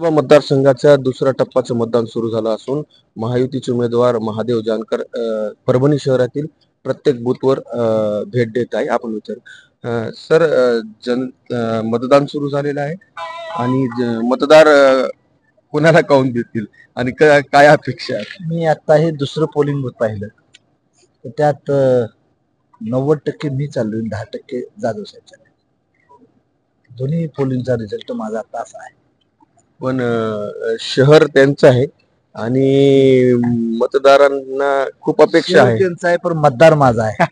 लोकसभा मतदारसंघाच्या दुसऱ्या टप्प्याचं मतदान सुरू झालं असून महायुतीचे उमेदवार महादेव जानकर परभणी शहरातील प्रत्येक बूथवर भेट देत आहे. आपण विचार सर, मतदान सुरू झालेलं आहे आणि मतदार कोणाला काउंट देतील आणि काय अपेक्षा आहे? मी आता हे दुसरं पोलिंग बूथ पाहिलं तर त्यात 90% मी चाललोय, 10% जाधव साहेब चालले. दोन्ही पोलिंगचा रिझल्ट माझा आता असा आहे. पण शहर त्यांचं आहे आणि मतदारांना खूप अपेक्षा आहे. त्यांचा आहे पण मतदार माझा आहे.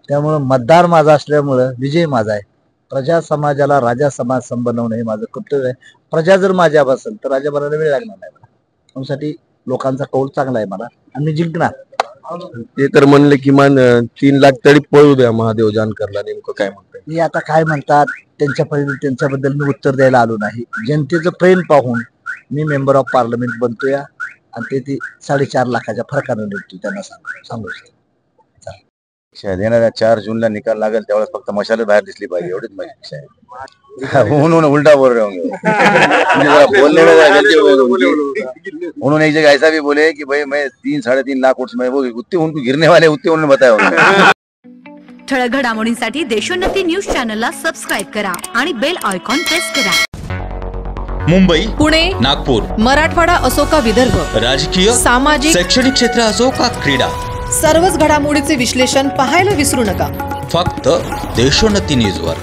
त्यामुळे मतदार माझा असल्यामुळं विजय माझा आहे. प्रजा समाजाला राजा समाज बनवणं हे माझं कर्तव्य आहे. प्रजा जर माझ्या असेल तर राजा बनायला वेळ लागणार नाही मला. त्यासाठी लोकांचा कौल चांगला आहे मला आणि मी जिंकणार. ते तर म्हणले किमान 3 लाख तरी पळू द्या महादेव जानकरला, नेमकं काय म्हणतात? हे आता काय म्हणतात त्यांच्याबद्दल मी उत्तर द्यायला आलो नाही. जनतेचं प्रेम पाहून मी मेंबर ऑफ पार्लमेंट बनतोय आणि ते 4.5 लाखाच्या फरकानं निघतो. त्यांना सांगू देणाऱ्या 4 जूनला निकाल लागेल त्यावेळेस फक्त मशाल बाहेर दिसली पाहिजे, एवढीच माझी इच्छा आहे. म्हणून उलटा बोल रहे होंगे बोलने में उन्होंने एक जगह ऐसा भी बोले कि भाई मैं 3-3.5 लाख वोट्स में वो उतने उनको गिरने वाले उतने उन्होंने बताया. ठळक घडामोडींसाठी देशोन्नती न्यूज चॅनलला सबस्क्राइब करा आणि बेल आयकॉन प्रेस करा. मुंबई, पुणे, नागपूर, मराठवाडा असो का विदर्भ, राजकीय, सामाजिक, शैक्षणिक क्षेत्र असो का क्रीडा, सर्वच घडामोडीचे विश्लेषण पाहायला विसरू नका. फक्त देशोन्नती न्यूजवर.